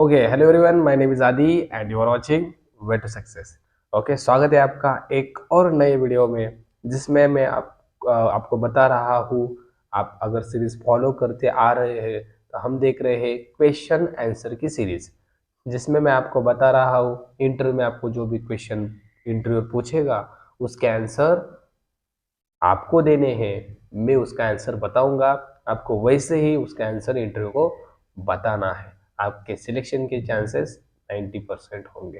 Okay, hello everyone, my name is Aadi and you are watching way to success. Okay, स्वागत है आपका एक और नए वीडियो में, जिसमें मैं आपको बता रहा हूँ। आप अगर सीरीज फॉलो करते आ रहे हैं तो हम देख रहे हैं क्वेश्चन आंसर की सीरीज, जिसमें मैं आपको बता रहा हूँ इंटरव्यू में आपको जो भी क्वेश्चन इंटरव्यू पूछेगा उसके आंसर आपको देने हैं। मैं उसका आंसर बताऊंगा, आपको वैसे ही उसका आंसर इंटरव्यू को बताना है। आपके सिलेक्शन के चांसेस 90% होंगे।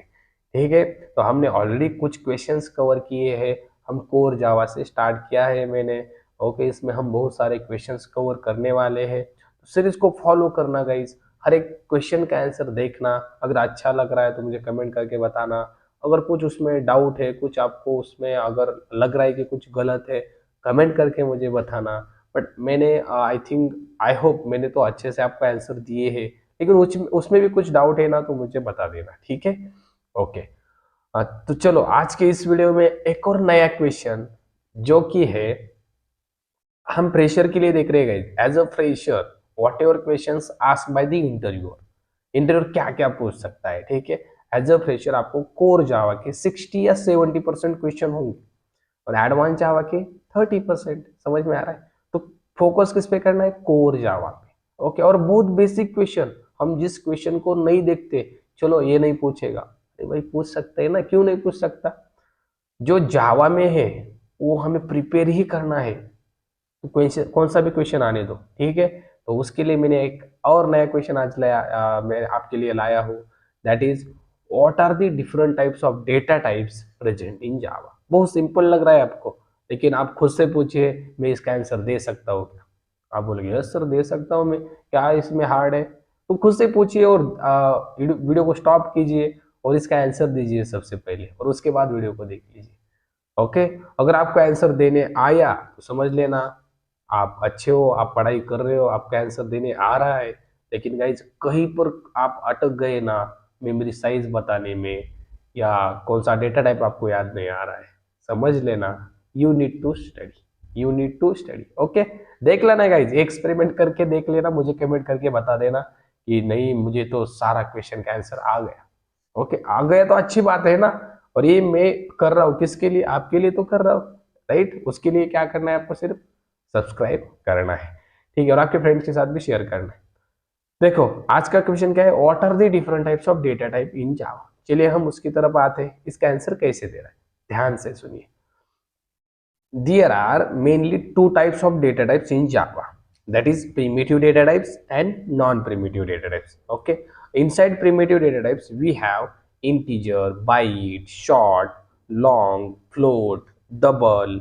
ठीक है, तो हमने ऑलरेडी कुछ क्वेश्चंस कवर किए हैं। हम कोर जावा से स्टार्ट किया है मैंने। ओके, इसमें हम बहुत सारे क्वेश्चंस कवर करने वाले हैं, तो सीरीज को फॉलो करना गाइज। हर एक क्वेश्चन का आंसर देखना। अगर अच्छा लग रहा है तो मुझे कमेंट करके बताना। अगर कुछ उसमें डाउट है, कुछ आपको उसमें अगर लग रहा है कि कुछ गलत है, कमेंट करके मुझे बताना। बट मैंने आई थिंक, आई होप मैंने तो अच्छे से आपको आंसर दिए हैं, लेकिन उसमें भी कुछ डाउट है ना तो मुझे बता देना। ठीक है, ओके। तो चलो आज के इस वीडियो में एक और नया क्वेश्चन जो कि है, हम प्रेशर के लिए देख रहे हैं। As a fresher, whatever questions asked by the interviewer, interviewer क्या क्या पूछ सकता है। ठीक है, एज अ फ्रेशर आपको कोर जावा के 60 या 70% क्वेश्चन होंगे और एडवांस जावा के 30%। समझ में आ रहा है? तो फोकस किस पे करना है? कोर जावा पे। ओके, और बहुत बेसिक क्वेश्चन, हम जिस क्वेश्चन को नहीं देखते, चलो ये नहीं पूछेगा, अरे भाई पूछ सकते हैं ना, क्यों नहीं पूछ सकता? जो जावा में है वो हमें प्रिपेयर ही करना है, तो कौन सा भी क्वेश्चन आने दो। ठीक है, तो उसके लिए मैंने एक और नया क्वेश्चन आज मैं आपके लिए लाया हूँ। That is, what are the different types of data types present in Java. बहुत सिंपल लग रहा है आपको, लेकिन आप खुद से पूछिए, मैं इसका आंसर दे सकता हूँ क्या? आप बोलेंगे यस सर दे सकता हूँ मैं, क्या इसमें हार्ड है? तो खुद से पूछिए और वीडियो को स्टॉप कीजिए और इसका आंसर दीजिए सबसे पहले, और उसके बाद वीडियो को देख लीजिए। ओके, अगर आपको आंसर देने आया तो समझ लेना आप अच्छे हो, आप पढ़ाई कर रहे हो, आपका आंसर देने आ रहा है। लेकिन गाइज कहीं पर आप अटक गए ना, मेमोरी साइज बताने में, या कौन सा डेटा टाइप आपको याद नहीं आ रहा है, समझ लेना you need to study, you need to study. Okay, देख लेना गाइज, एक्सपेरिमेंट करके देख लेना, मुझे कमेंट करके बता देना कि नहीं मुझे तो सारा क्वेश्चन का आंसर आ गया। ओके, आ गया तो अच्छी बात है ना। और ये मैं कर रहा हूँ किसके लिए? आपके लिए तो कर रहा हूँ, राइट? उसके लिए क्या करना है? आपको सिर्फ सब्सक्राइब करना है, ठीक है, और आपके फ्रेंड्स के साथ भी शेयर करना है। देखो आज का क्वेश्चन क्या है, what are the different types of data type in Java. चलिए हम उसकी तरफ आते हैं, इसका आंसर कैसे दे रहा है, ध्यान से सुनिए। There are mainly two types of data types in Java. That is primitive data types and non-primitive data types. Okay. Inside primitive data types, we have integer, byte, short, long, float, double.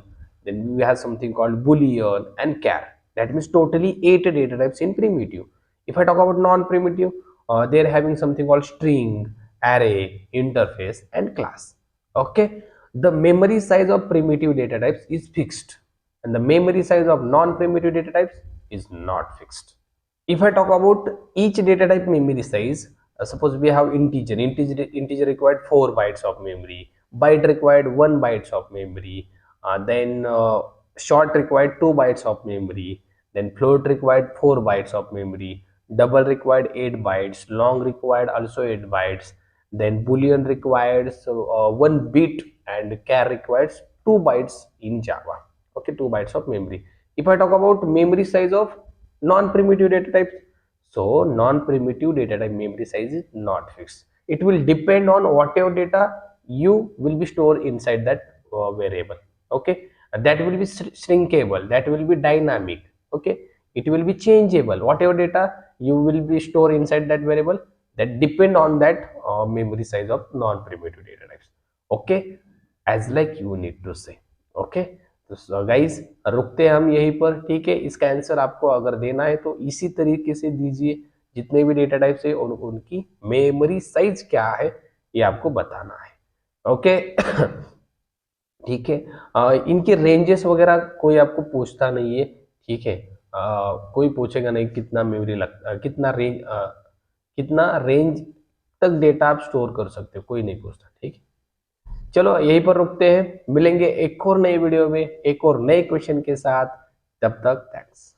Then we have something called boolean and char. That means totally 8 data types in primitive. If I talk about non-primitive, they are having something called string, array, interface, and class. Okay, the memory size of primitive data types is fixed and the memory size of non-primitive data types is not fixed. If I talk about each data type memory size, suppose we have integer required 4 bytes of memory, byte required 1 bytes of memory, then short required 2 bytes of memory, then float required 4 bytes of memory, double required 8 bytes, long required also 8 bytes, then boolean requires 1 bit, and char requires 2 bytes in Java. Okay, 2 bytes of memory. If I talk about memory size of non-primitive data types, so non-primitive data type memory size is not fixed. It will depend on whatever data you will be stored inside that variable. Okay, that will be shrinkable, that will be dynamic. Okay, it will be changeable. Whatever data you will be stored inside that variable, that depend on that memory size of non-primitive data types. Okay, as like you need to say. Okay, तो guys रुकते हैं हम यहीं पर। ठीक है, इसका answer आपको अगर देना है तो इसी तरीके से दीजिए, जितने भी डेटा टाइप्स है उनकी मेमोरी साइज क्या है ये आपको बताना है। ओके ठीक है, इनके रेंजेस वगैरह कोई आपको पूछता नहीं है। ठीक है, कोई पूछेगा नहीं कितना मेमोरी लगता, कितना रेंज तक डेटा आप स्टोर कर सकते हो, कोई नहीं पूछता। ठीक है, चलो यहीं पर रुकते हैं, मिलेंगे एक और नई वीडियो में एक और नए क्वेश्चन के साथ। तब तक थैंक्स।